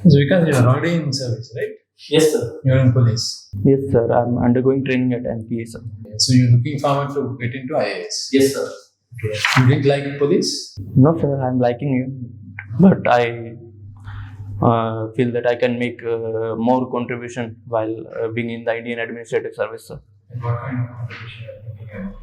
So Vikas, you are already in service, right? Yes, sir. You are in police. Yes, sir. I'm undergoing training at NPA, sir. So you're looking forward to get into IAS. Yes, sir. Okay. You didn't like police? No, sir. I'm liking it, but I feel that I can make more contribution while being in the Indian Administrative Service, sir. And what kind of competition are you looking at?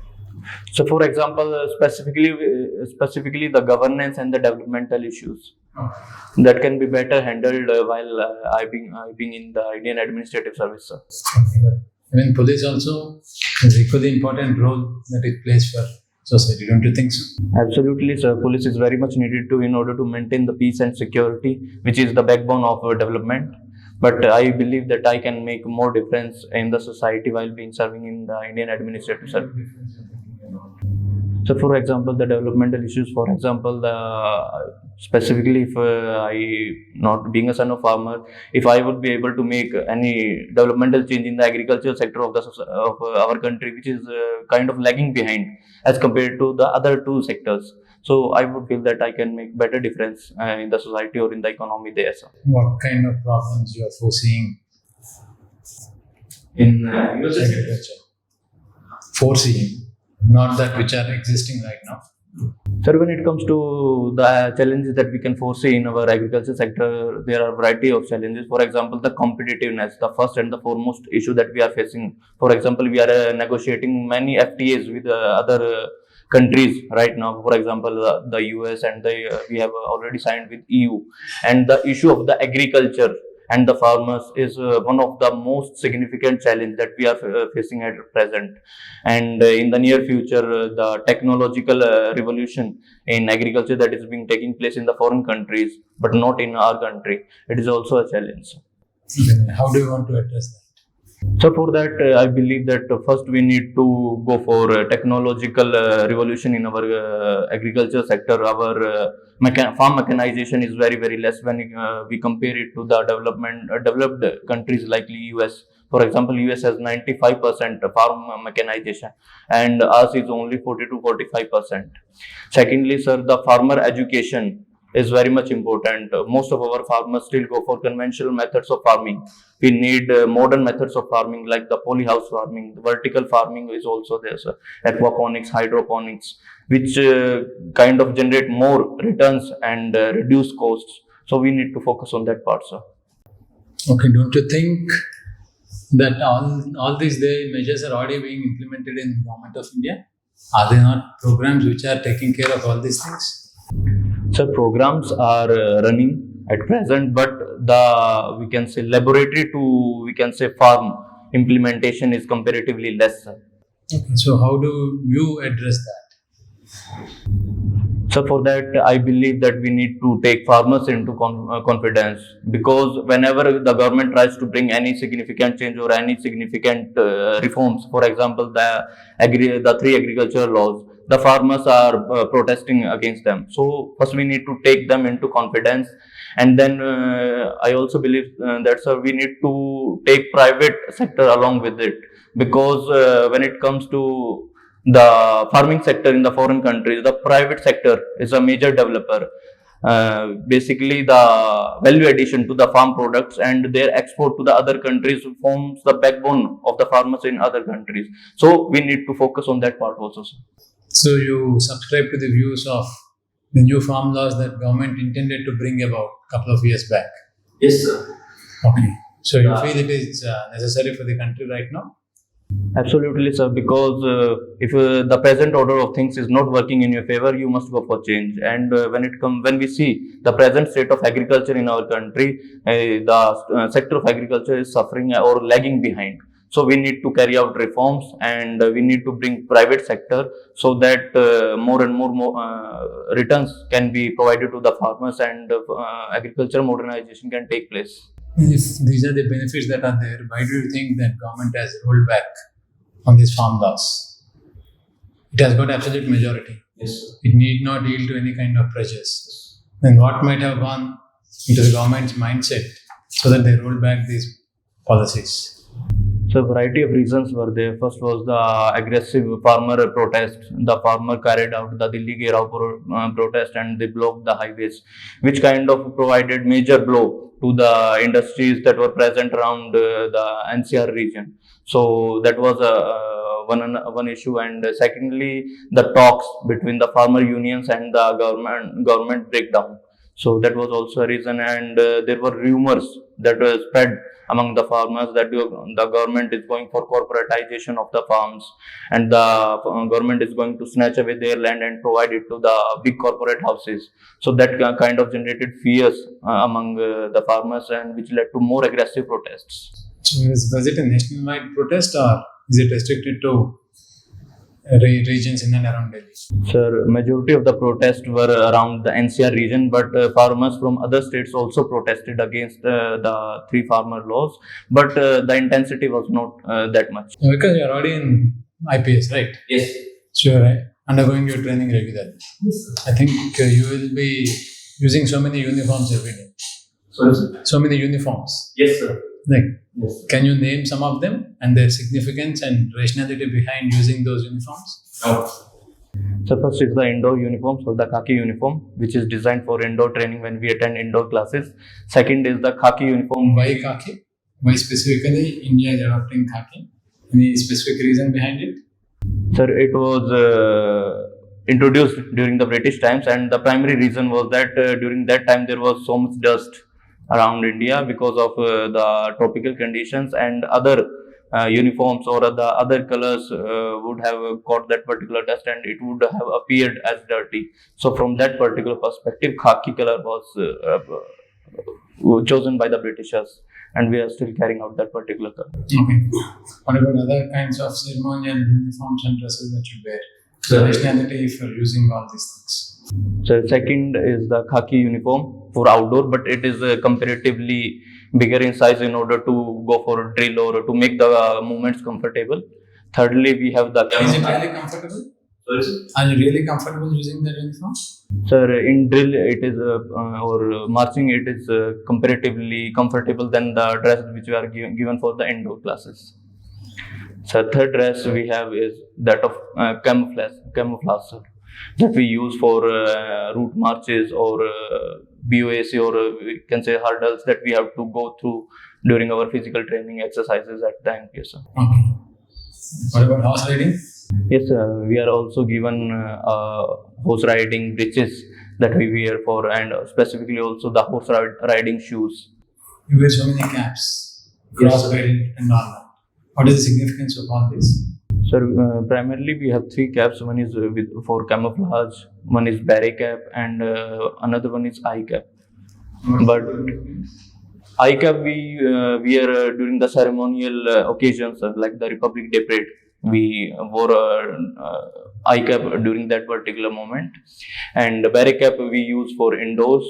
So, for example, specifically the governance and the developmental issues Okay. that can be better handled while I being in the Indian Administrative Service, sir. Okay. Even police also has equally important role that it plays for society. Don't you think so? Absolutely, sir. Police is very much needed in order to maintain the peace and security, which is the backbone of development. But I believe that I can make more difference in the society while being serving in the Indian Administrative Service. So, for example, the developmental issues. For example, specifically if I, not being a son of farmer, if I would be able to make any developmental change in the agricultural sector of our country, which is kind of lagging behind as compared to the other two sectors. So I would feel that I can make better difference in the society or in the economy there, sir. What kind of problems you are foreseeing In agriculture? Foreseeing, not that which are existing right now. Sir, when it comes to the challenges that we can foresee in our agriculture sector, there are a variety of challenges. For example, the competitiveness, the first and the foremost issue that we are facing. For example, we are negotiating many FTAs with other countries right now. For example, the US and we have already signed with EU. And the issue of the agriculture and the farmers is one of the most significant challenge that we are facing at present. And in the near future, the technological revolution in agriculture that is being taking place in the foreign countries, but not in our country, it is also a challenge. Then how do you want to address that? So for that, I believe that first we need to go for technological revolution in our agriculture sector. Our farm mechanization is very, very less when we compare it to the developed countries like the US. For example, US has 95% farm mechanization and ours is only 40 to 45%. Secondly, sir, the farmer education is very much important. Most of our farmers still go for conventional methods of farming. We need modern methods of farming like the polyhouse farming. The vertical farming is also there, sir. Aquaponics, hydroponics, which kind of generate more returns and reduce costs. So we need to focus on that part, sir. Okay, don't you think that all these measures are already being implemented in the government of India? Are there not programs which are taking care of all these things? So programs are running at present, but the we can say laboratory to farm implementation is comparatively less, sir. Okay, so how do you address that? So for that, I believe that we need to take farmers into confidence, because whenever the government tries to bring any significant change or any significant reforms, for example, the three agricultural laws, the farmers are protesting against them. So first we need to take them into confidence, and then I also believe that we need to take private sector along with it, because when it comes to the farming sector in the foreign countries, the private sector is a major developer. Basically, the value addition to the farm products and their export to the other countries forms the backbone of the farmers in other countries. So we need to focus on that part also, sir. So you subscribe to the views of the new farm laws that government intended to bring about a couple of years back? Yes, sir. Okay. So you feel it is necessary for the country right now? Absolutely, sir, because if the present order of things is not working in your favor, you must go for change. And when we see the present state of agriculture in our country, the sector of agriculture is suffering or lagging behind. So we need to carry out reforms, and we need to bring private sector so that more and more returns can be provided to the farmers, and agriculture modernization can take place. If these are the benefits that are there, why do you think that government has rolled back on these farm laws? It has got absolute majority. Yes, sir. It need not yield to any kind of pressures. Then what might have gone into the government's mindset so that they rolled back these policies? So So variety of reasons were there. First was the aggressive farmer protest. The farmer carried out the Delhi Gherav protest and they blocked the highways, which kind of provided major blow to the industries that were present around the NCR region. So that was one issue. And secondly, the talks between the farmer unions and the government breakdown. So that was also a reason. And there were rumors that were spread among the farmers that the government is going for corporatization of the farms and the government is going to snatch away their land and provide it to the big corporate houses. So that kind of generated fears among the farmers, and which led to more aggressive protests. So was it a nationwide protest or is it restricted to regions in and around Delhi? Sir, majority of the protests were around the NCR region, but farmers from other states also protested against the three farmer laws, but the intensity was not that much. Because you're already in IPS, right? Yes. So you're undergoing your training regularly. Yes, sir. I think you will be using so many uniforms every day. Sorry, sir. So many uniforms. Yes, sir. Like, Yes. can you name some of them and their significance and rationality behind using those uniforms? No. So first is the indoor uniform, so the khaki uniform, which is designed for indoor training when we attend indoor classes. Second is the khaki uniform. Why khaki? Why specifically India is adopting khaki? Any specific reason behind it? Sir, it was introduced during the British times, and the primary reason was that during that time there was so much dust around India because of the tropical conditions, and other uniforms or the other colors would have caught that particular dust and it would have appeared as dirty. So from that particular perspective, khaki color was chosen by the Britishers, and we are still carrying out that particular color. Okay. What about other kinds of ceremonial uniforms and dresses that you wear? Sir. The rationality for using all these things. So second is the khaki uniform for outdoor, but it is comparatively bigger in size in order to go for drill or to make the movements comfortable. Thirdly, we have the Is it really comfortable? Sorry, sir. Are you really comfortable using the uniform? Sir, in drill it is or marching it is comparatively comfortable than the dress which we are given for the indoor classes. So third dress we have is that of camouflage, sir, that we use for route marches or BOAC, or we can say hurdles that we have to go through during our physical training exercises at the NPS. Okay. What about horse riding? Yes, we are also given horse riding breeches that we wear for, and specifically also the horse riding shoes. You wear so many caps, cross belt and all that. What is the significance of all this? So primarily we have three caps. One is for camouflage, one is beret cap, and another one is eye cap. But eye cap we wear during the ceremonial occasions, like the Republic Day parade. We wore eye cap during that particular moment, and the beret cap we use for indoors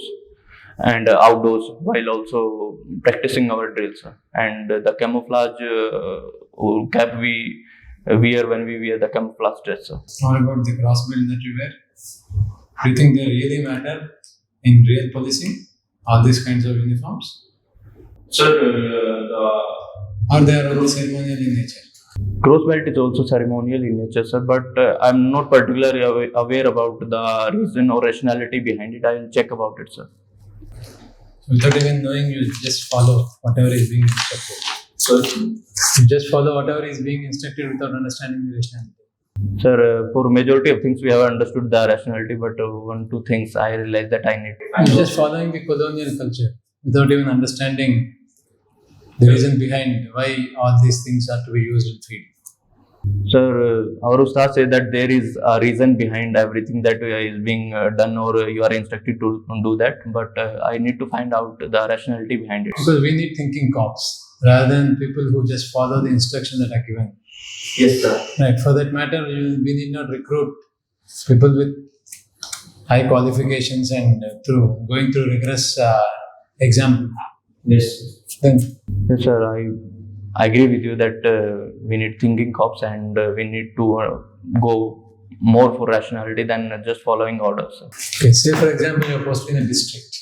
and outdoors while also practicing our drills. And the camouflage cap we wear when we wear the camouflage dress. What about the cross belt that you wear? Do you think they really matter in real policing? All these kinds of uniforms? Sir, Or they are only ceremonial in nature? Cross belt is also ceremonial in nature, sir, but I'm not particularly aware about the reason or rationality behind it. I will check about it, sir. Without even knowing, you just follow whatever is being instructed. You just follow whatever is being instructed without understanding the rationality. Sir, for majority of things we have understood the rationality, but one, two things I realized that I need. You're just following the colonial culture without even understanding the reason behind why all these things are to be used in field. Sir, our Ustad said that there is a reason behind everything that is being done, or you are instructed to do that, but I need to find out the rationality behind it. Because we need thinking cops rather than people who just follow the instructions that are given. yes, sir. Right. For that matter, we need not recruit people with high qualifications and going through rigorous exam. Yes. Then Yes, sir, I agree with you that we need thinking cops, and we need to go more for rationality than just following orders. okay, say for example, you're posted in a district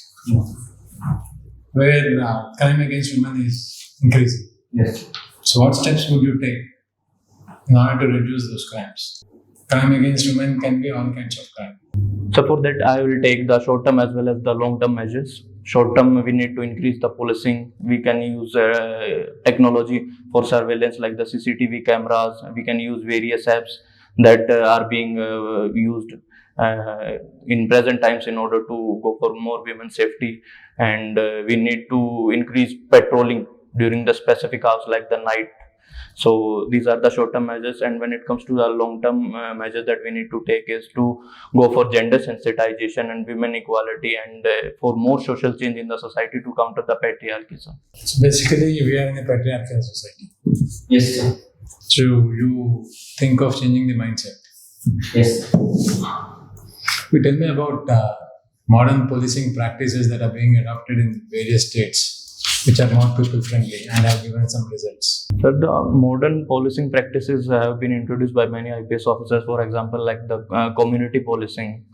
where crime against women is increasing. Yes. So what steps would you take in order to reduce those crimes? Crime against women can be all kinds of crime. So for that, I will take the short term as well as the long term measures. Short term, we need to increase the policing. We can use technology for surveillance like the CCTV cameras. We can use various apps that are being used in present times in order to go for more women safety. And we need to increase patrolling during the specific hours like the night. So these are the short-term measures, and when it comes to the long-term measures that we need to take is to go for gender sensitization and women equality, and for more social change in the society to counter the patriarchy. So basically, we are in a patriarchal society. Yes, sir. So you think of changing the mindset. Yes. You tell me about modern policing practices that are being adopted in various states, which are more people friendly and have given some results. So the modern policing practices have been introduced by many IPS officers, for example, like the community policing,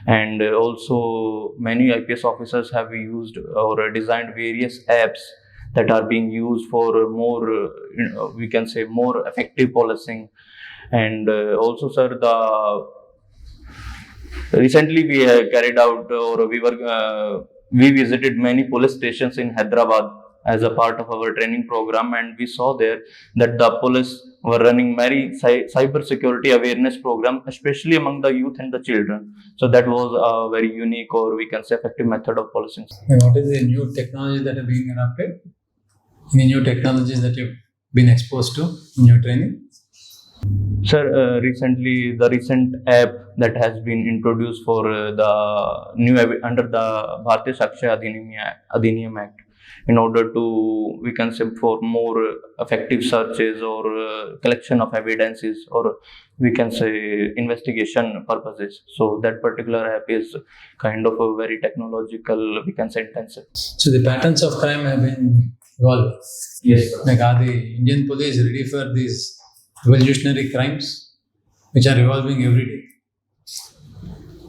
and also many IPS officers have used or designed various apps that are being used for more, we can say, more effective policing. And also, sir, recently we carried out, or we visited many police stations in Hyderabad as a part of our training program, and we saw there that the police were running very cyber security awareness program, especially among the youth and the children. So that was a very unique, or we can say, effective method of policing. And what is the new technology that are being adopted? Any new technologies that you've been exposed to in your training? Sir, the recent app that has been introduced for the new under the Bharatiya Sakshya Adhiniyam Act, in order to, we can say, for more effective searches or collection of evidences, or we can say investigation purposes. So that particular app is kind of a very technological, we can say, intensive. So the patterns of crime have been evolving. Yes, sir. Like, are the Indian police ready for these revolutionary crimes which are evolving every day?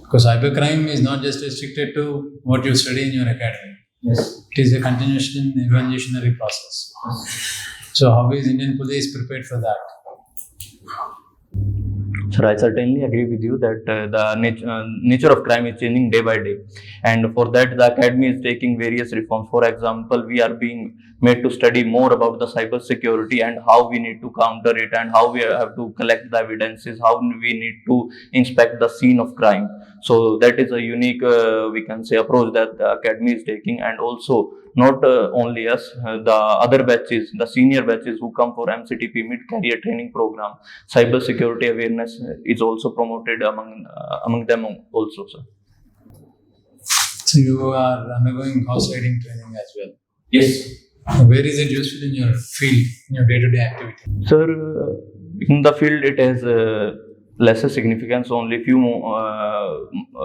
Because cybercrime is not just restricted to what you study in your academy. Yes. It is a continuation evolutionary process. So how is Indian police prepared for that? Sir, I certainly agree with you that the nature of crime is changing day by day, and for that the academy is taking various reforms. For example, we are being made to study more about the cyber security and how we need to counter it, and how we have to collect the evidences, how we need to inspect the scene of crime. So that is a unique, we can say, approach that the academy is taking. And also, not only us, the other batches, the senior batches who come for MCTP mid-career training program, cyber security awareness is also promoted among them also, sir. So you are undergoing horse riding training as well. Yes. Where is it useful in your field, in your day-to-day activity? Sir, in the field it has lesser significance. Only few,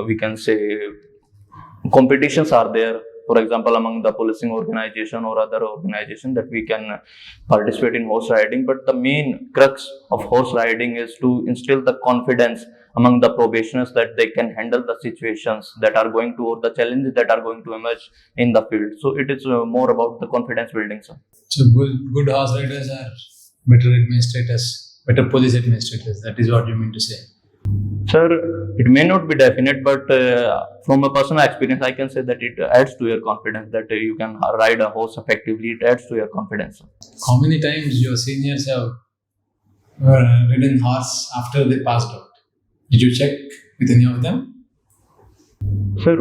we can say, competitions are there. For example, among the policing organization or other organization that we can participate in horse riding. But the main crux of horse riding is to instill the confidence among the probationers that they can handle the situations that are going to, or the challenges that are going to emerge in the field. So it is more about the confidence building, sir. So good horse riders are better administrators, better police administrators. That is what you mean to say. Sir, it may not be definite, but from a personal experience, I can say that it adds to your confidence, that you can ride a horse effectively. It adds to your confidence, sir. How many times your seniors have ridden horse after they passed out? Did you check with any of them? Sir,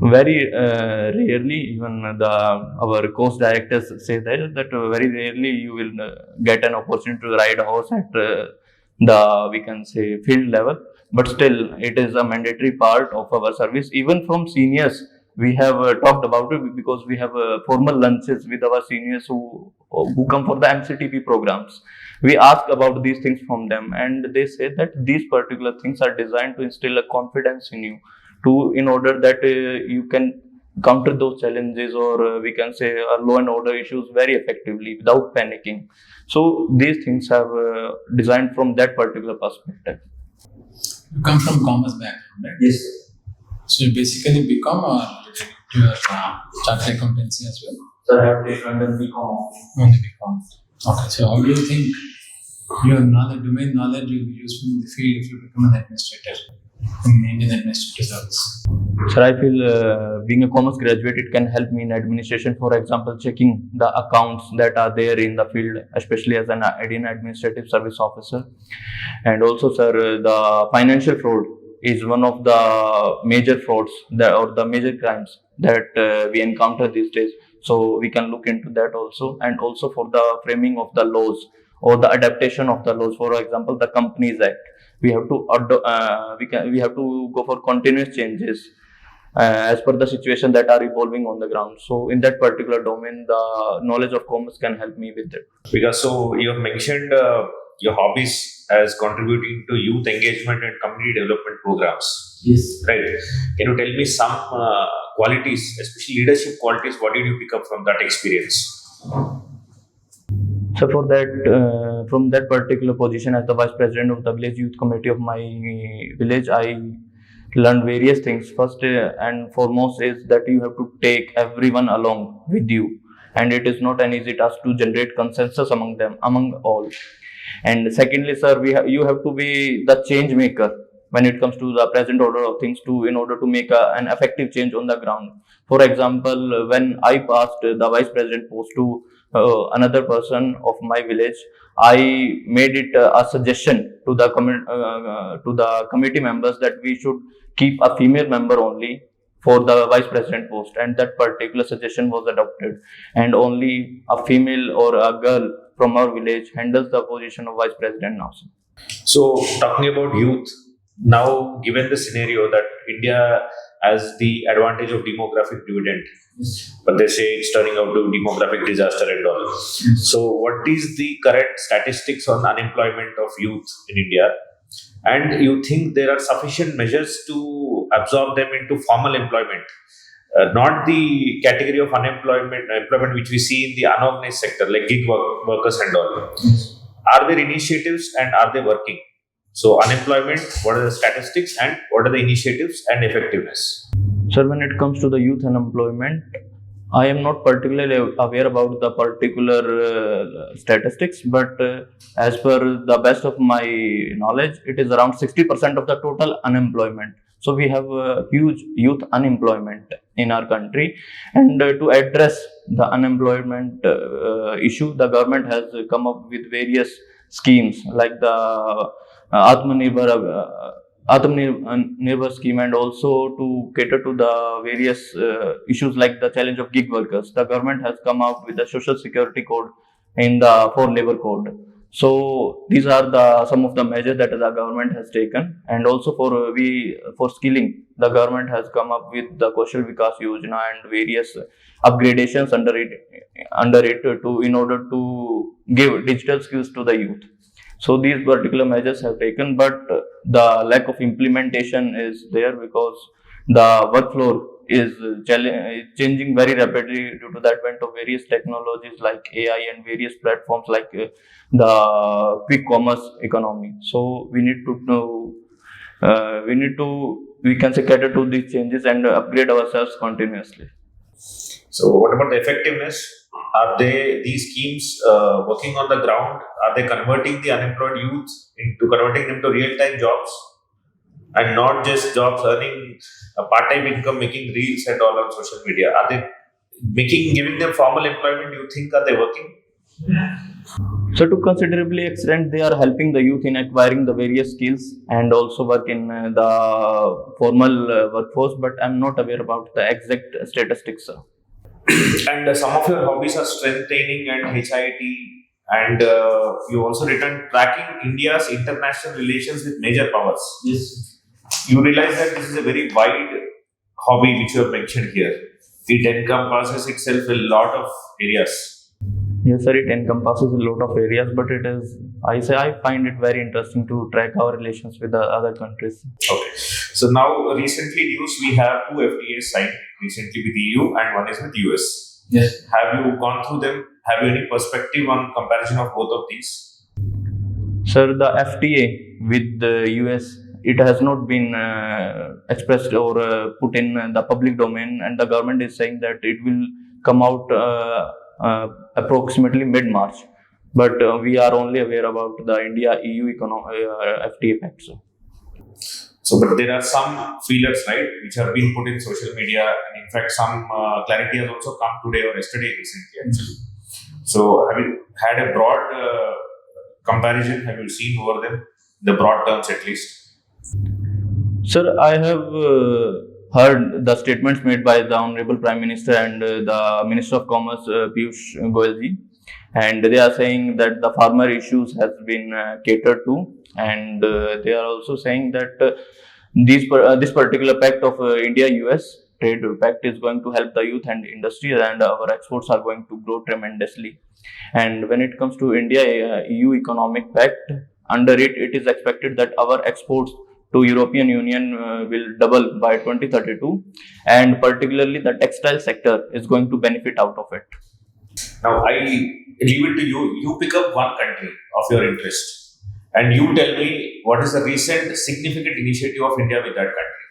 very rarely, even our course directors say that very rarely you will get an opportunity to ride a horse at the, we can say, field level. But still, it is a mandatory part of our service. Even from seniors, we have talked about it, because we have formal lunches with our seniors who come for the MCTP programs. We ask about these things from them, and they say that these particular things are designed to instill a confidence in you, in order that you can counter those challenges, or we can say law and order issues very effectively without panicking. So these things have designed from that particular perspective. You come from commerce background, right? Yes. So you basically become or your chartered accountancy as well? Sir, I have taken under BCom. Only become. Okay, so how do you think your knowledge, domain knowledge will be useful in the field if you become an administrator in Indian Administrative Service? Sir, I feel being a commerce graduate, it can help me in administration. For example, checking the accounts that are there in the field, especially as an Indian Administrative Service officer. And also, sir, the financial fraud is one of the major frauds or the major crimes that we encounter these days. So we can look into that also, and also for the framing of the laws or the adaptation of the laws. For example, the Companies Act. We have to we have to go for continuous changes as per the situation that are evolving on the ground. So in that particular domain, the knowledge of commerce can help me with it. Because so you have mentioned your hobbies as contributing to youth engagement and community development programs, Yes. right? Can you tell me some qualities, especially leadership qualities? What did you pick up from that experience? So for that, from that particular position as the vice president of the village youth committee of my village, I learned various things. First and foremost is that you have to take everyone along with you, and it is not an easy task to generate consensus among them, among all. And secondly, sir, you have to be the change maker when it comes to the present order of things in order to make an effective change on the ground. For example, when I passed the vice president post to another person of my village, I made it a suggestion to the committee members that we should keep a female member only for the vice president post, and that particular suggestion was adopted, and only a female or a girl from our village handles the position of vice president now. So, talking about youth, now given the scenario that India has the advantage of demographic dividend, but they say it's turning out to demographic disaster and all. So, what is the current statistics on unemployment of youth in India? And you think there are sufficient measures to absorb them into formal employment, not the category of employment which we see in the unorganized sector like gig workers and all. Are there initiatives and are they working? So unemployment, what are the statistics and what are the initiatives and effectiveness? Sir, when it comes to the youth unemployment, I am not particularly aware about the particular statistics, but as per the best of my knowledge, it is around 60% of the total unemployment. So we have a huge youth unemployment in our country, and to address the unemployment issue, the government has come up with various schemes like the Atmanirbhar scheme, and also to cater to the various issues like the challenge of gig workers. The government has come out with the social security code for labor code. So these are some of the measures that the government has taken, and also for skilling, the government has come up with the Kaushal Vikas Yojana and various upgradations under it in order to give digital skills to the youth. So these particular measures have taken, but the lack of implementation is there because the workflow is changing very rapidly due to the advent of various technologies like AI and various platforms like the quick commerce economy. So we need to we can say cater to these changes and upgrade ourselves continuously. So what about the effectiveness? Are these schemes working on the ground? Are they converting the unemployed youth converting them to real-time jobs and not just jobs earning a part-time income, making reels and all on social media? Are they giving them formal employment? Do you think are they working? So to considerably extent, they are helping the youth in acquiring the various skills and also work in the formal workforce, but I'm not aware about the exact statistics, sir. And some of your hobbies are strength training and HIT, and you also written tracking India's international relations with major powers. Yes. You realize that this is a very wide hobby which you have mentioned here. It encompasses itself a lot of areas. Yes, sir, it encompasses a lot of areas, but I find it very interesting to track our relations with the other countries. Okay. So now recently news, we have 2 FTAs signed recently with EU and one is with US. Yes. Have you gone through them? Have you any perspective on comparison of both of these? Sir, the FTA with the US, it has not been expressed or put in the public domain, and the government is saying that it will come out approximately mid-March. but we are only aware about the India-EU FTA pact. So, but there are some feelers, right, which have been put in social media, and in fact, some clarity has also come today or yesterday recently, actually. So, have you had a broad comparison? Have you seen over them, the broad terms at least? Sir, I have heard the statements made by the Honorable Prime Minister and the Minister of Commerce, Piyush Goyal ji, and they are saying that the farmer issues has been catered to, and they are also saying that this particular pact of India-US trade pact is going to help the youth and industry, and our exports are going to grow tremendously. And when it comes to India-EU economic pact, under it is expected that our exports to European Union will double by 2032, and particularly the textile sector is going to benefit out of it. Now, I leave it to you. You pick up one country of your interest, and you tell me what is the recent significant initiative of India with that country.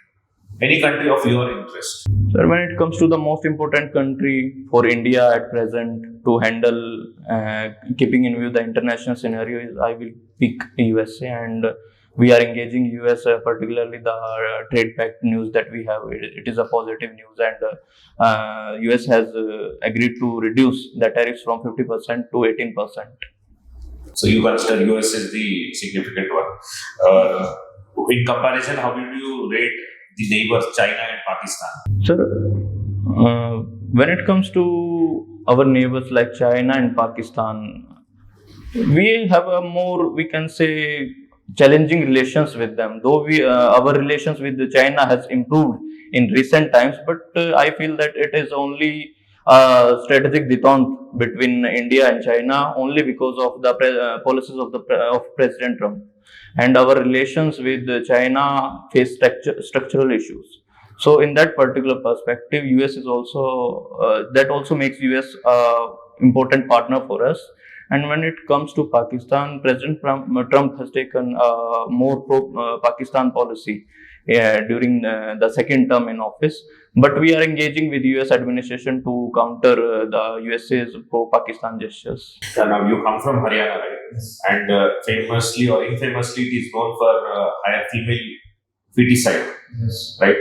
Any country of your interest. Sir, when it comes to the most important country for India at present to handle keeping in view the international scenario, is I will pick USA, and we are engaging US, particularly the trade pact news that we have. It is a positive news, and US has agreed to reduce the tariffs from 50% to 18%. So you consider US is the significant one. In comparison, how do you rate the neighbors China and Pakistan? Sir, when it comes to our neighbors like China and Pakistan, we have a more, we can say, challenging relations with them. Though our relations with China has improved in recent times, but I feel that it is only strategic detente between India and China only because of the policies of President Trump. And our relations with China face structural issues. So in that particular perspective, US is also, that also makes US important partner for us. And when it comes to Pakistan, President Trump has taken more pro-Pakistan policy during the second term in office. But we are engaging with US administration to counter the USA's pro-Pakistan gestures. Now, you come from Haryana, right? And famously or infamously, it is known for higher female feticide, right?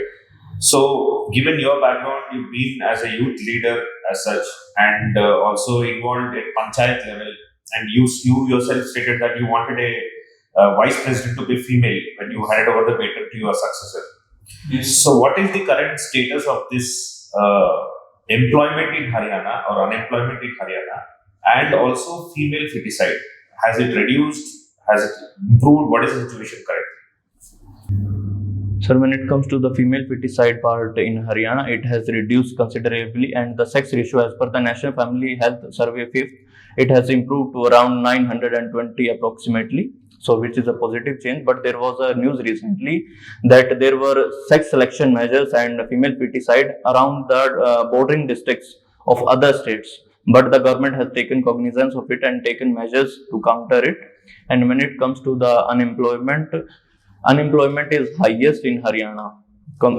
So, given your background, you've been as a youth leader as such, and also involved at panchayat level, and you yourself stated that you wanted a vice president to be female when you handed over the baton to your successor. Yes. So, what is the current status of this employment in Haryana or unemployment in Haryana, and also female feticide? Has it reduced? Has it improved? What is the situation currently? Sir, when it comes to the female feticide part in Haryana, it has reduced considerably, and the sex ratio as per the National Family Health Survey 5th, it has improved to around 920 approximately, so which is a positive change. But there was a news recently that there were sex selection measures and female feticide around the bordering districts of other states, but the government has taken cognizance of it and taken measures to counter it. And when it comes to the unemployment is highest in Haryana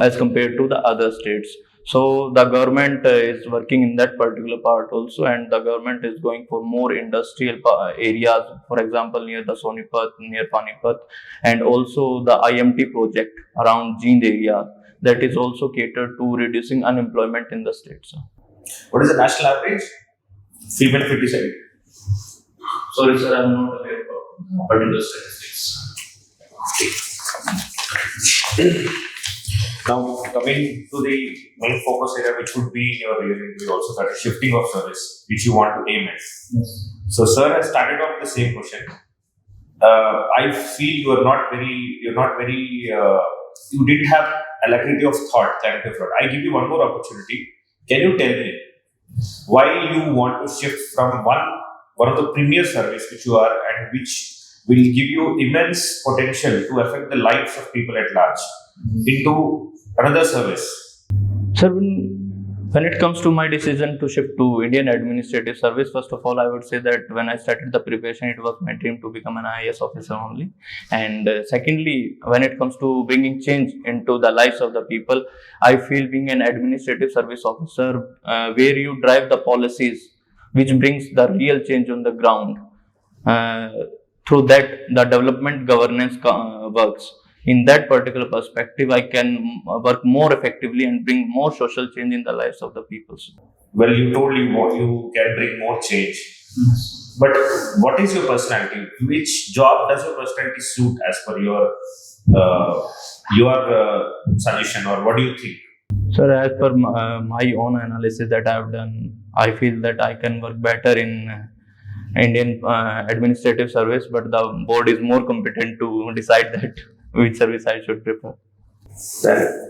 as compared to the other states. So the government is working in that particular part also, and the government is going for more industrial areas, for example near the Sonipat, near Panipat, and also the IMT project around Jind area, that is also catered to reducing unemployment in the states. What is the national average? Female feticide. Sorry, sir, I'm not aware about particular statistics. Now, coming to the main focus area, which would be your review also, that is shifting of service, which you want to aim at. Yes. So, sir has started off the same question. I feel you didn't have alacrity of thought, clarity of thought. I give you one more opportunity. Can you tell me why you want to shift from one of the premier service which you are, and which will give you immense potential to affect the lives of people at large, into another service? Sir, when it comes to my decision to shift to Indian Administrative Service, first of all, I would say that when I started the preparation, it was my dream to become an IAS officer only. And secondly, when it comes to bringing change into the lives of the people, I feel being an administrative service officer, where you drive the policies which brings the real change on the ground, through that the development governance works. In that particular perspective, I can work more effectively and bring more social change in the lives of the people. Well, you told you can bring more change. But what is your personality? Which job does your personality suit as per your suggestion, or what do you think? Sir, as per my own analysis that I have done, I feel that I can work better in Indian administrative service, but the board is more competent to decide that which service I should prefer. Then,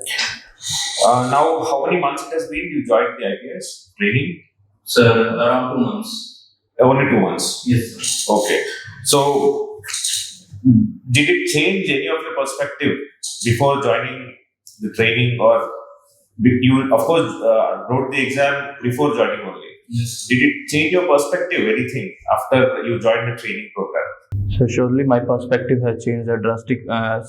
now, how many months it has been you joined the IPS training? Sir, around 2 months. Only 2 months. Yes. Okay. So, did it change any of your perspective before joining the training, or you, of course, wrote the exam before joining only? Yes. Did it change your perspective, anything, after you joined the training program? So surely my perspective has changed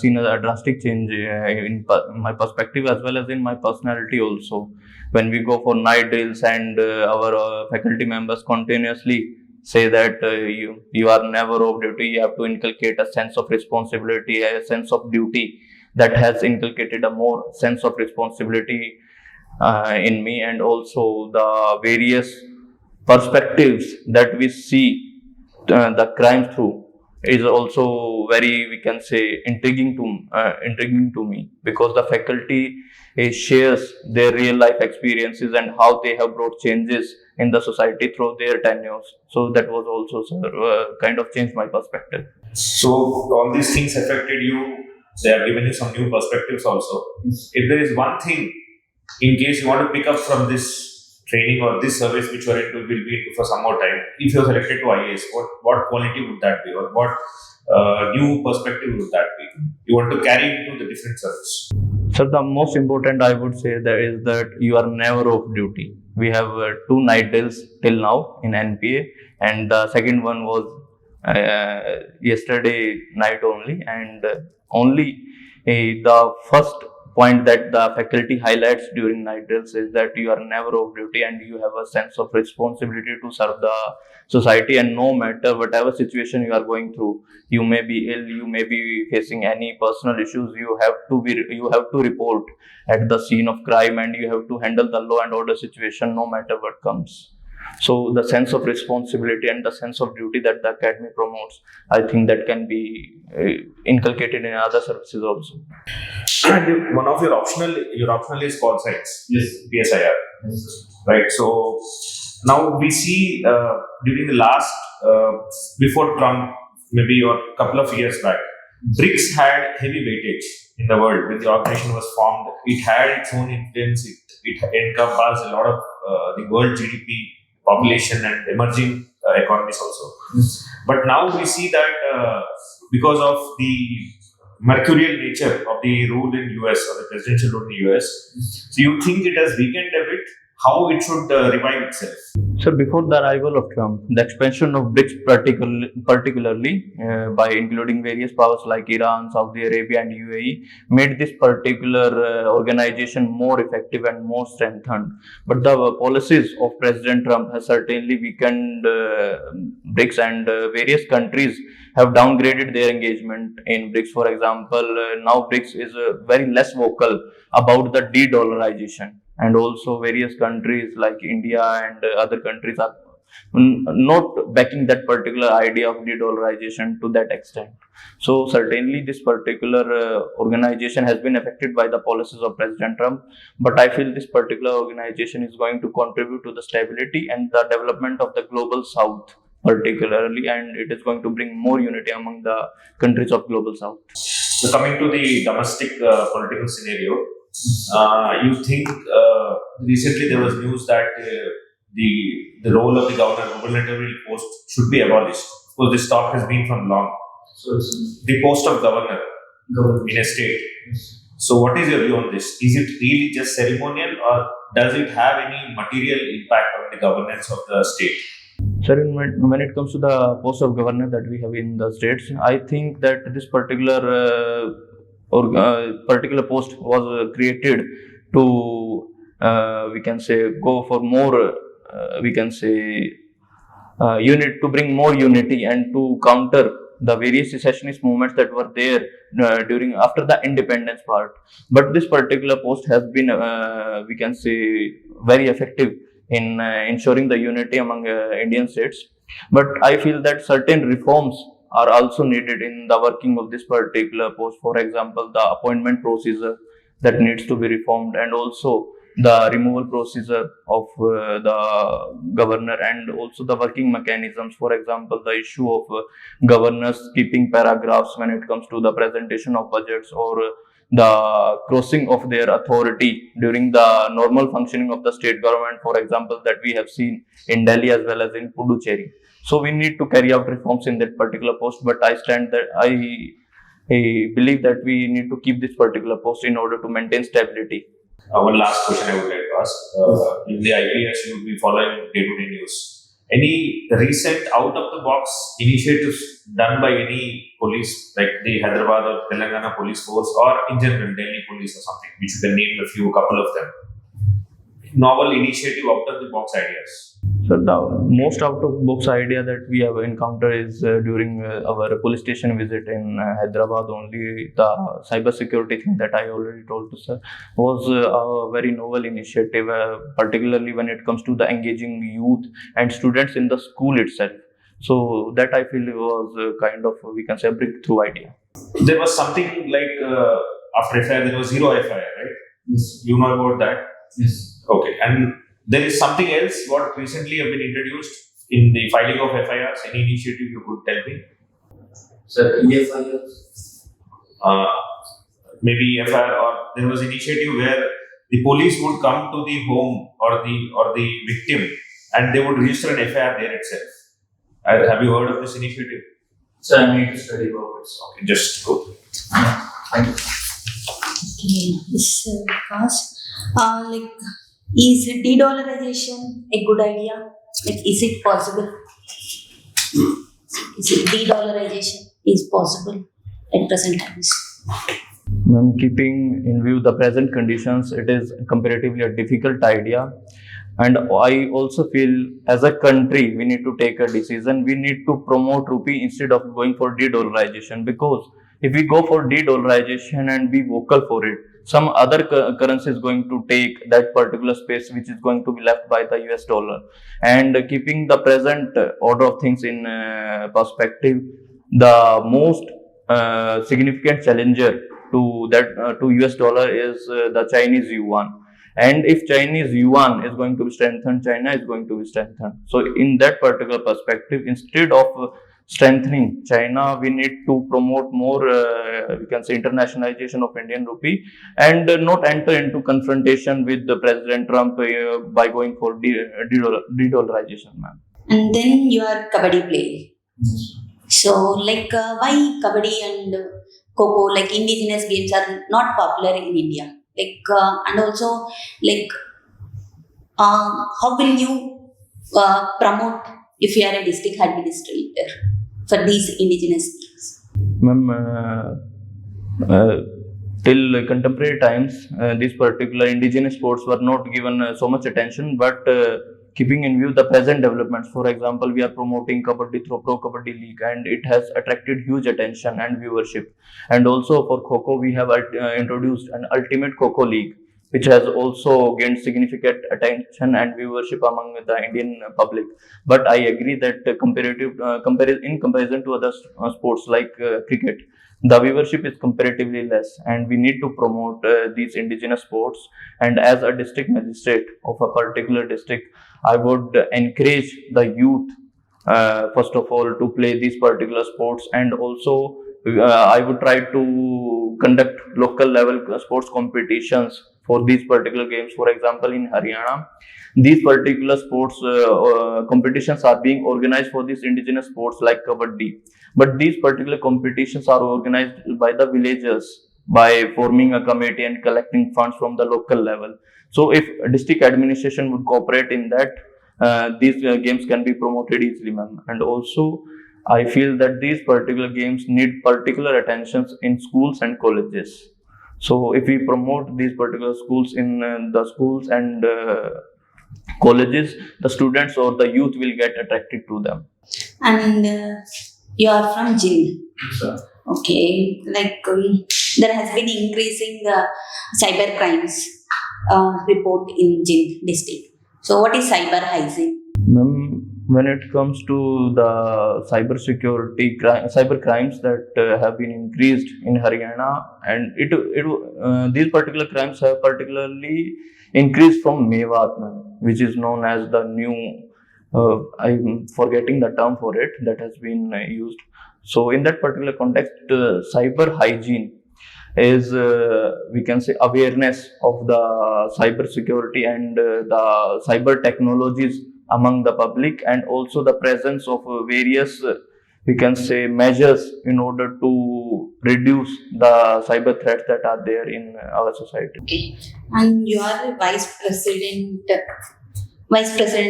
seen a drastic change in my perspective as well as in my personality also. When we go for night drills and our faculty members continuously say that you are never off duty, you have to inculcate a sense of responsibility, a sense of duty. That has inculcated a more sense of responsibility in me, and also the various perspectives that we see the crime through is also very, we can say, intriguing to me, because the faculty shares their real life experiences and how they have brought changes in the society through their tenures. So that was also, sir, kind of changed my perspective. So, all these things affected you. They have given you some new perspectives also. If there is one thing, in case you want to pick up from this training or this service which you are into, will be into for some more time, if you are selected to IAS, what quality would that be, or what new perspective would that be you want to carry into the different service? So the most important I would say that is that you are never off duty. We have 2 night drills till now in NPA, and the second one was yesterday night only, and only the first point that the faculty highlights during night drills is that you are never off duty and you have a sense of responsibility to serve the society, and no matter whatever situation you are going through, you may be ill, you may be facing any personal issues, you have to report at the scene of crime, and you have to handle the law and order situation no matter what comes. So the sense of responsibility and the sense of duty that the academy promotes, I think that can be inculcated in other services also. And one of your optional is call sites. Yes. PSIR. Yes. Right. So now we see during the last before Trump, maybe or a couple of years back, BRICS had heavy weightage in the world. When the organization was formed, it had its own influence. It encompassed a lot of the world GDP, population, and emerging economies also. Yes. But now we see that because of the mercurial nature of the rule in US, or the presidential rule in the US, so you think it has weakened a bit? How it should revive itself? So before the arrival of Trump, the expansion of BRICS particularly by including various powers like Iran, Saudi Arabia and UAE made this particular organization more effective and more strengthened. But the policies of President Trump has certainly weakened BRICS, and various countries have downgraded their engagement in BRICS. For example, now BRICS is very less vocal about the de-dollarization. And also various countries like India and other countries are not backing that particular idea of de-dollarization to that extent. So certainly this particular organization has been affected by the policies of President Trump, but I feel this particular organization is going to contribute to the stability and the development of the global south particularly, and it is going to bring more unity among the countries of global south. So coming to the domestic political scenario, you think recently there was news that the role of the gubernatorial post should be abolished. Of course, this talk has been from long. So it's The post of governor in a state. yes. So what is your view on this? Is it really just ceremonial, or does it have any material impact on the governance of the state? Sir, when it comes to the post of governor that we have in the states, I think that this particular particular post was created to we can say go for more we can say unit to bring more unity and to counter the various secessionist movements that were there during after the independence part. But this particular post has been, we can say, very effective in ensuring the unity among Indian states. But I feel that certain reforms are also needed in the working of this particular post. For example, the appointment procedure that needs to be reformed, and also the removal procedure of the governor, and also the working mechanisms. For example, the issue of governors keeping paragraphs when it comes to the presentation of budgets, or the crossing of their authority during the normal functioning of the state government, for example, that we have seen in Delhi as well as in Puducherry. So we need to carry out reforms in that particular post, but I believe that we need to keep this particular post in order to maintain stability. One last question I would like to ask. In the IPS, you will be following day-to-day news. Any recent out-of-the-box initiatives done by any police, like the Hyderabad or Telangana police force, or in general Delhi police or something, which you can name a couple of them? Novel initiative, out-of-the-box ideas. So the most out-of-box idea that we have encountered is during our police station visit in Hyderabad only. The cyber security thing that I already told to sir was a very novel initiative, particularly when it comes to the engaging youth and students in the school itself. So that I feel was kind of, we can say, a breakthrough idea. There was something like after FIR, there was zero FIR, right? Yes. You know about that? Yes. Okay. And there is something else what recently have been introduced in the filing of FIRs. Any initiative you could tell me? Sir, EFIR. Maybe FIR, or there was initiative where the police would come to the home or the victim and they would register an FIR there itself. Have you heard of this initiative? Sir, I need to study about it. Okay, just go. Thank you. Okay, this Vikas, is de-dollarization a good idea? Is it possible? Is it de-dollarization is possible at present times? Keeping in view the present conditions, it is comparatively a difficult idea. And I also feel as a country, we need to take a decision. We need to promote rupee instead of going for de-dollarization, because if we go for de-dollarization and be vocal for it, some other currency is going to take that particular space, which is going to be left by the US dollar. And keeping the present order of things in perspective, the most significant challenger to that to US dollar is the Chinese yuan. And if Chinese yuan is going to be strengthened, China is going to be strengthened. So in that particular perspective, instead of strengthening China, we need to promote more, we can say, internationalization of Indian rupee, and not enter into confrontation with the President Trump by going for de-dollarization, ma'am. And then you are kabaddi player. So, why kabaddi and kho-kho, indigenous games, are not popular in India? And also, how will you promote if you are a district administrator for these indigenous games? Ma'am, till contemporary times, these particular indigenous sports were not given so much attention, but keeping in view the present developments, for example, we are promoting Kabaddi through Pro Kabaddi League, and it has attracted huge attention and viewership. And also for Kho-Kho, we have introduced an Ultimate Kho-Kho League, which has also gained significant attention and viewership among the Indian public. But I agree that in comparison to other sports like cricket, the viewership is comparatively less, and we need to promote these indigenous sports. And as a district magistrate of a particular district, I would encourage the youth, first of all, to play these particular sports, and also I would try to conduct local level sports competitions for these particular games. For example, in Haryana, these particular sports competitions are being organized for these indigenous sports like Kabaddi. But these particular competitions are organized by the villagers by forming a committee and collecting funds from the local level. So if district administration would cooperate in that, these games can be promoted easily, ma'am. And also, I feel that these particular games need particular attentions in schools and colleges. So if we promote these particular schools in the schools and colleges, the students or the youth will get attracted to them. And you are from Jind. Sir. Okay, like there has been increasing cyber crimes report in Jind district. So, what is cyber hygiene? When it comes to the cyber crimes that have been increased in Haryana, and these particular crimes have particularly increased from Mewat, which is known as the new. I'm forgetting the term for it that has been used. So, in that particular context, cyber hygiene is we can say awareness of the cyber security and the cyber technologies among the public, and also the presence of various we can say measures in order to reduce the cyber threats that are there in our society. Okay, and you are vice president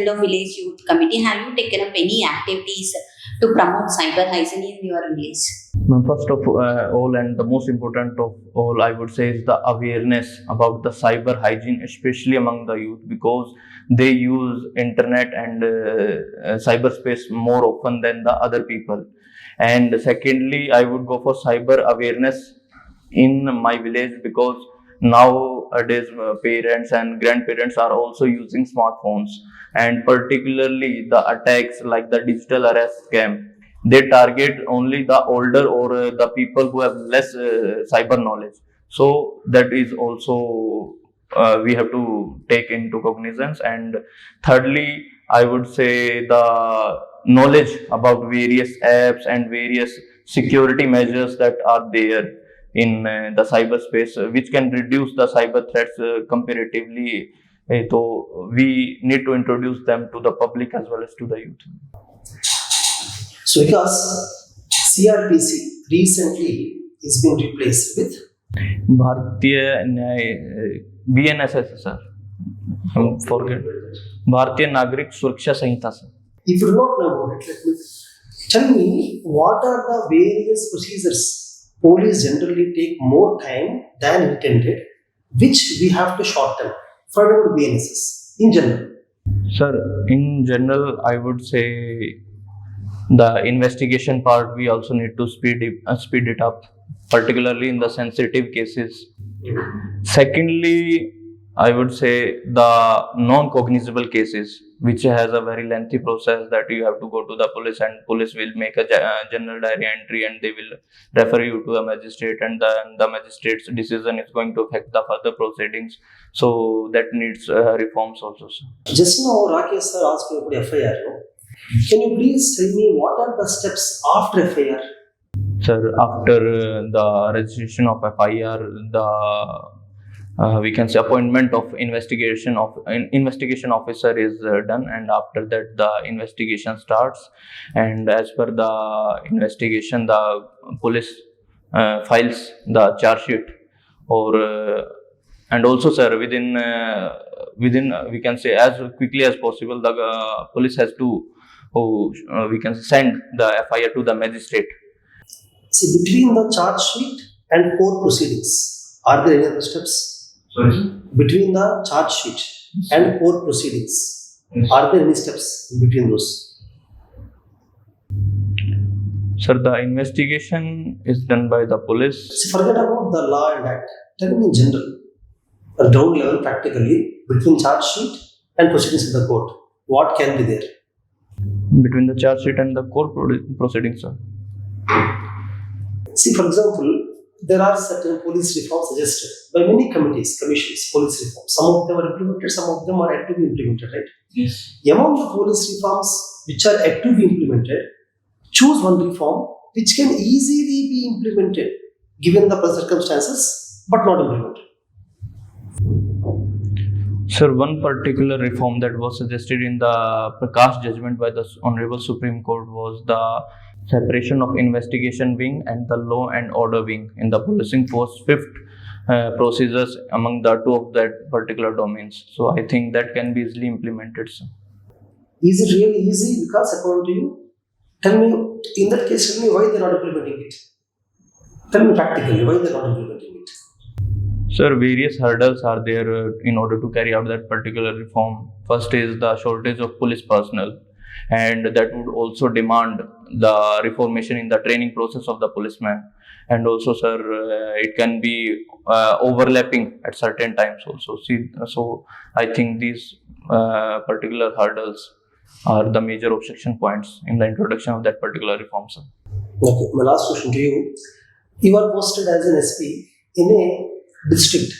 of Village Youth Committee. Have you taken up any activities to promote cyber hygiene in your village? First of all, and the most important of all, I would say, is the awareness about the cyber hygiene, especially among the youth, because they use internet and cyberspace more often than the other people. And secondly, I would go for cyber awareness in my village, because nowadays parents and grandparents are also using smartphones, and particularly the attacks like the digital arrest scam, they target only the older or the people who have less cyber knowledge. So that is also we have to take into cognizance. And thirdly, I would say the knowledge about various apps and various security measures that are there in the cyberspace, which can reduce the cyber threats comparatively. So we need to introduce them to the public as well as to the youth. So, Vikas, CRPC recently is being replaced with Bharatiya Nyay BNSS, sir. Forget. Bharatiya Nagrik Suraksha Sanhita, sir. If you do not know about it, tell me what are the various procedures police generally take more time than intended, which we have to shorten for BNSS in general. Sir, in general, I would say the investigation part we also need to speed it up, particularly in the sensitive cases. Secondly, I would say the non-cognizable cases, which has a very lengthy process that you have to go to the police, and police will make a general diary entry and they will refer you to a magistrate, and the magistrate's decision is going to affect the further proceedings. So that needs reforms also, sir. Just now, Rakesh sir asked you about FIR. No? Can you please tell me what are the steps after FIR? Sir, after the registration of FIR, we can say appointment of investigation officer is done, and after that the investigation starts, and as per the investigation the police files the charge sheet, or and also, sir, within we can say as quickly as possible the police has to we can send the FIR to the magistrate. See, between the charge sheet and court proceedings, are there any other steps? Sorry? Between the charge sheet and court proceedings, are there any steps in between those? Sir, the investigation is done by the police. See, forget about the law and act. Tell me in general, a ground level practically, between charge sheet and proceedings in the court, what can be there? Between the charge sheet and the court proceedings, sir. See, for example, there are certain police reforms suggested by many committees, commissions, police reforms. Some of them are implemented, some of them are yet to be implemented, right? Yes. Among the police reforms which are yet to be implemented, choose one reform which can easily be implemented given the present circumstances, but not implemented. Sir, one particular reform that was suggested in the Prakash judgment by the Honorable Supreme Court was the separation of investigation wing and the law and order wing in the policing force, fifth procedures among the two of that particular domains. So I think that can be easily implemented, sir. Is it really easy? Because according to you, tell me, in that case, tell me why they are not implementing it. Tell me practically why they are not implementing it. Sir, various hurdles are there in order to carry out that particular reform. First is the shortage of police personnel, and that would also demand the reformation in the training process of the policeman. And also, sir, it can be overlapping at certain times also. So I think these particular hurdles are the major objection points in the introduction of that particular reform, sir. Okay, my last question to you. You are posted as an SP in a district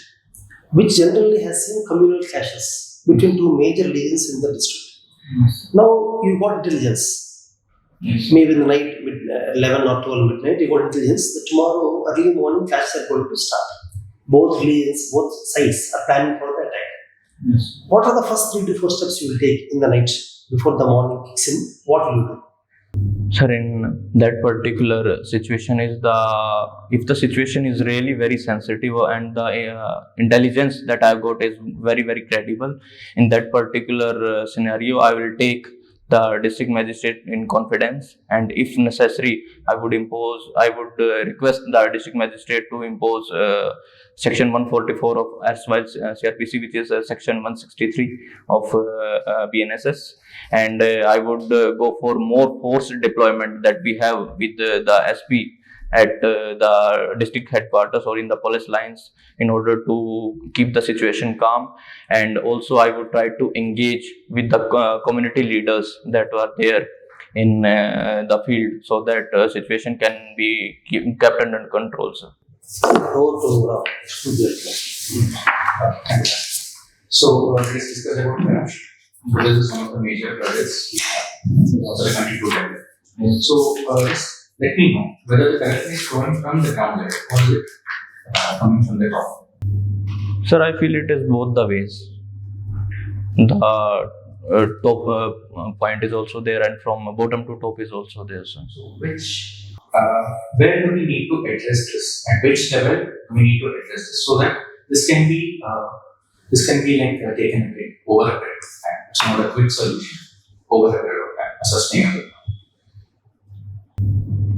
which generally has seen communal clashes between two major legions in the district. Now you got intelligence. Maybe in the night, 11 or 12 midnight, you got intelligence that tomorrow early morning clashes are going to start. Both legions, both sides are planning for the attack. What are the first 3 to 4 steps you will take in the night before the morning kicks in? What will you do? Sir, in that particular situation if the situation is really very sensitive and the intelligence that I've got is very, very credible, in that particular scenario, I will take the district magistrate in confidence, and if necessary, I would request the district magistrate to impose section 144 of erstwhile CRPC, which is section 163 of BNSS, and I would go for more force deployment that we have with the SP at the district headquarters or in the police lines in order to keep the situation calm. And also I would try to engage with the community leaders that are there in the field so that situation can be kept under control, sir. So let's discuss about corruption. This is one of the major projects also the country to develop. So let me know whether the corruption is coming from the ground level or is it coming from the top. Sir, I feel it is both the ways. The top point is also there, and from bottom to top is also there, sir. So where do we need to address this? At which level we need to address this so that this can be like taken away over a period of time. It's not a quick solution over a period of time, a sustainable.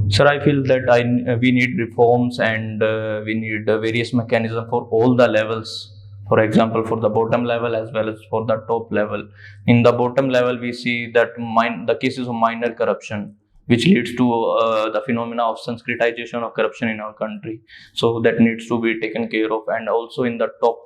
Sir, I feel that we need reforms and we need various mechanisms for all the levels. For example, for the bottom level as well as for the top level. In the bottom level, we see that the cases of minor corruption, which leads to the phenomena of Sanskritization of corruption in our country. So that needs to be taken care of, and also in the top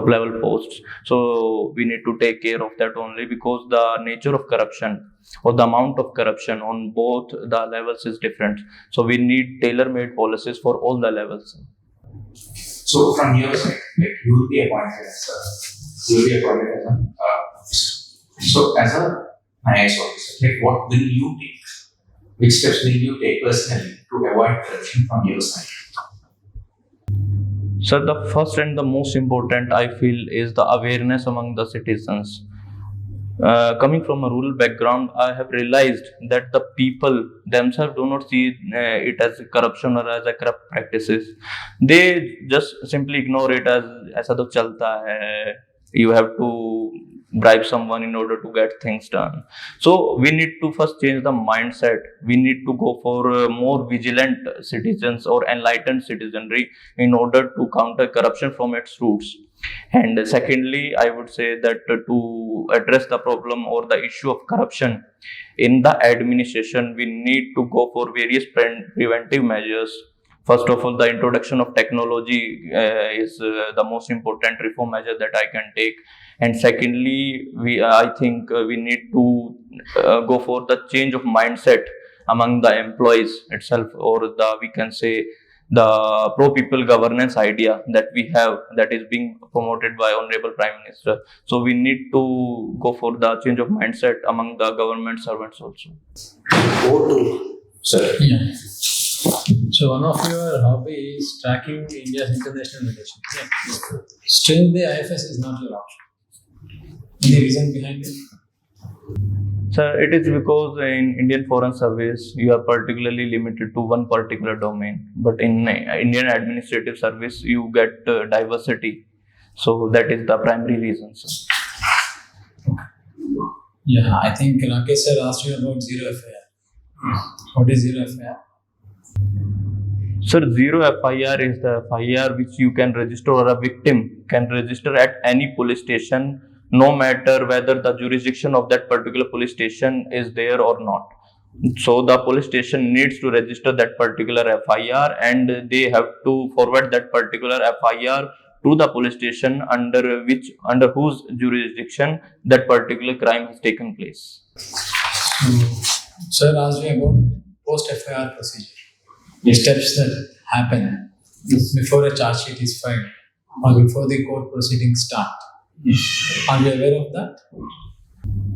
level posts. So we need to take care of that only, because the nature of corruption or the amount of corruption on both the levels is different. So we need tailor-made policies for all the levels. So from your side, like you will be appointed as an officer. So as a IAS officer, like what will you take? Which steps will you take personally to avoid corruption from your side? So the first and the most important, I feel, is the awareness among the citizens. Coming from a rural background, I have realized that the people themselves do not see it as corruption or as a corrupt practices. They just simply ignore it as aisa to chalta hai. You have to bribe someone in order to get things done. So we need to first change the mindset. We need to go for more vigilant citizens or enlightened citizenry in order to counter corruption from its roots. And secondly, I would say that to address the problem or the issue of corruption in the administration, we need to go for various preventive measures. First of all, the introduction of technology is the most important reform measure that I can take. And secondly, I think we need to go for the change of mindset among the employees itself, or we can say the pro-people governance idea that we have, that is being promoted by Honorable Prime Minister. So we need to go for the change of mindset among the government servants also. Sir. Yeah. So one of your hobby is tracking India's international relations. Yeah. Still, the IFS is not your option. Any reason behind it? Sir, it is because in Indian Foreign Service, you are particularly limited to one particular domain. But in Indian Administrative Service, you get diversity. So that is the primary reason, sir. Yeah, I think Rakesh sir asked you about zero FIR. What is zero FIR? Sir, zero FIR is the FIR which you can register, or a victim can register at any police station, no matter whether the jurisdiction of that particular police station is there or not. So the police station needs to register that particular FIR, and they have to forward that particular FIR to the police station under whose jurisdiction that particular crime has taken place. Sir asked me about post-FIR procedure. The steps that happen before a charge sheet is filed or before the court proceedings start. Are you aware of that?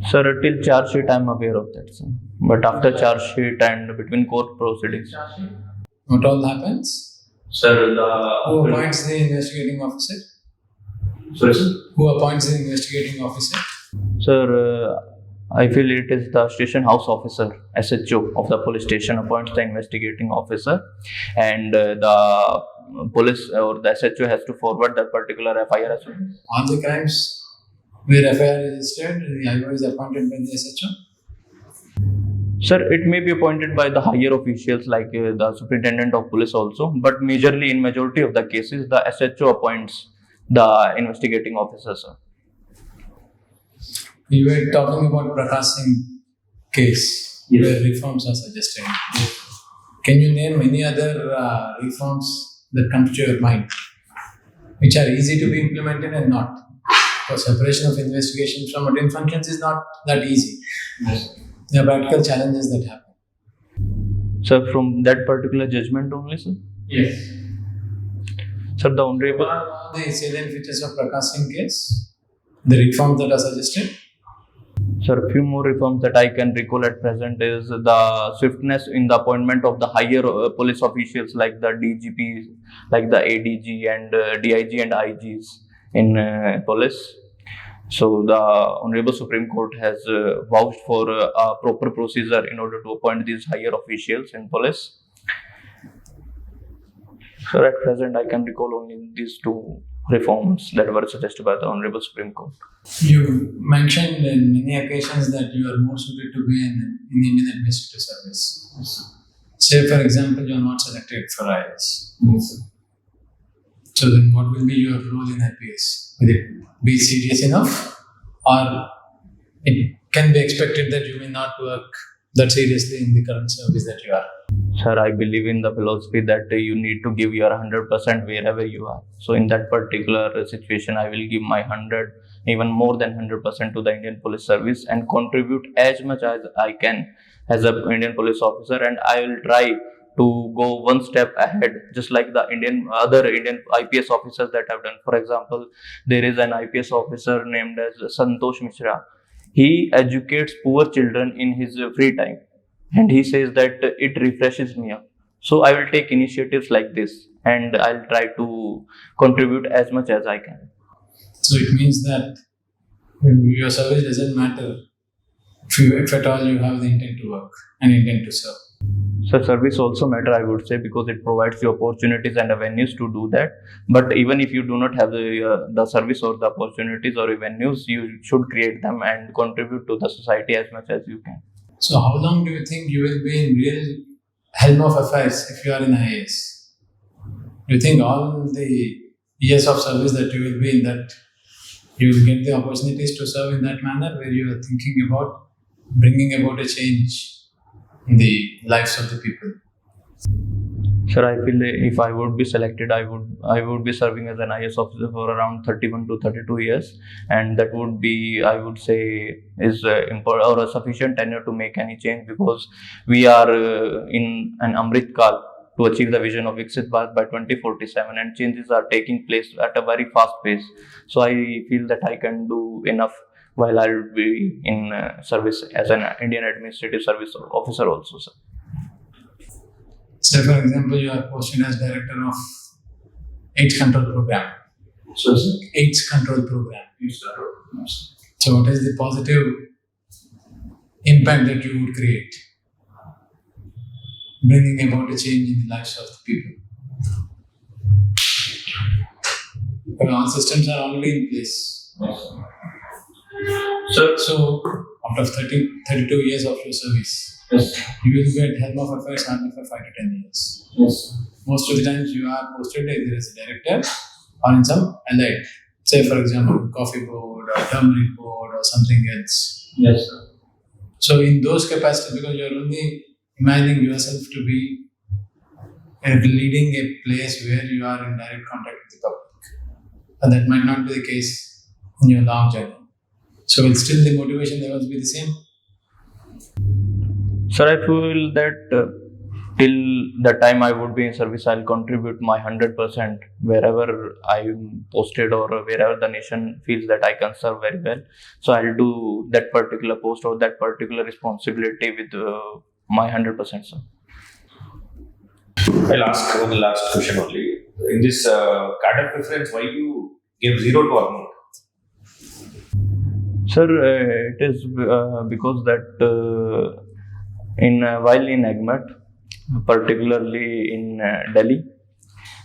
Sir, till charge sheet I am aware of that, sir. But after charge sheet and between court proceedings. What all happens? Sir, Who appoints the investigating officer? Sorry, sir? Who appoints the investigating officer? Sir, I feel it is the station house officer, SHO of the police station appoints the investigating officer, and the police or the SHO has to forward that particular FIR as well. All the crimes where FIR is registered, the IO is appointed by the SHO? Sir, it may be appointed by the higher officials like the superintendent of police also, but majorly in majority of the cases, the SHO appoints the investigating officer, sir. We were talking about Prakash Singh case where reforms are suggested. Can you name any other reforms that come to your mind which are easy to be implemented and not? Because separation of investigation from routine functions is not that easy. There are practical challenges that happen. Sir, from that particular judgment only, sir? Yes. Sir, the Honorable... What are the salient features of Prakash Singh case? The reforms that are suggested? Sir, a few more reforms that I can recall at present is the swiftness in the appointment of the higher police officials like the DGPs, like the ADG and DIG and IGs in police. So the Honorable Supreme Court has vouched for a proper procedure in order to appoint these higher officials in police. So at present I can recall only these two reforms that were suggested by the Honorable Supreme Court. You mentioned in many occasions that you are more suited to be in Indian Administrative Service. Say, for example, you are not selected for IAS. So then what will be your role in IPS? Will it be serious enough, or it can be expected that you may not work that seriously in the current service that you are? Sir, I believe in the philosophy that you need to give your 100% wherever you are. So in that particular situation, I will give my 100, even more than 100% to the Indian Police Service and contribute as much as I can as an Indian police officer, and I will try to go one step ahead, just like the other Indian IPS officers that have done. For example, there is an IPS officer named as Santosh Mishra. He educates poor children in his free time, and he says that it refreshes me up. So I will take initiatives like this, and I'll try to contribute as much as I can. So it means that your service doesn't matter if at all you have the intent to work and intent to serve. So service also matter, I would say, because it provides you opportunities and avenues to do that. But even if you do not have the service or the opportunities or avenues, you should create them and contribute to the society as much as you can. So how long do you think you will be in real helm of affairs if you are in IAS? Do you think all the years of service that you will be in that, you will get the opportunities to serve in that manner where you are thinking about bringing about a change in the lives of the people? Sir, I feel if I would be selected, I would be serving as an IAS officer for around 31 to 32 years, and that would be, I would say, is important or a sufficient tenure to make any change, because we are in an Amrit Kal to achieve the vision of Viksit Bharat by 2047, and changes are taking place at a very fast pace. So I feel that I can do enough while I will be in service as an Indian Administrative Service Officer also, sir. Say, for example, you are posted as director of AIDS control program. So, sir? AIDS control program. So what is the positive impact that you would create, bringing about a change in the lives of the people? Well, all systems are already in place. So out of 32 years of your service, Yes. You will get Helm of Affairs only for 5 to 10 years. Yes. Most of the times you are posted either as a director or in some allied. Say for example, coffee board or turmeric board or something else. Yes, sir. So in those capacities, because you are only imagining yourself to be leading a place where you are in direct contact with the public. And that might not be the case in your long journey. So will still the motivation levels be the same? Sir, I feel that till the time I would be in service, I'll contribute my 100% wherever I'm posted or wherever the nation feels that I can serve very well. So I'll do that particular post or that particular responsibility with my 100%, sir. I'll ask one last question only. In this cadre preference, why you gave 0 to Arnold? Sir, it is because that while in AGMAT, particularly in Delhi,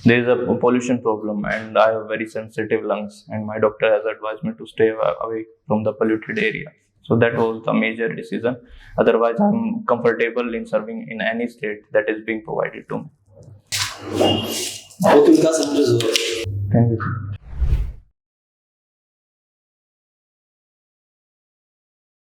there is a pollution problem and I have very sensitive lungs and my doctor has advised me to stay away from the polluted area. So that was the major decision. Otherwise, I'm comfortable in serving in any state that is being provided to me. Both Vikas and Rizwan. Thank you.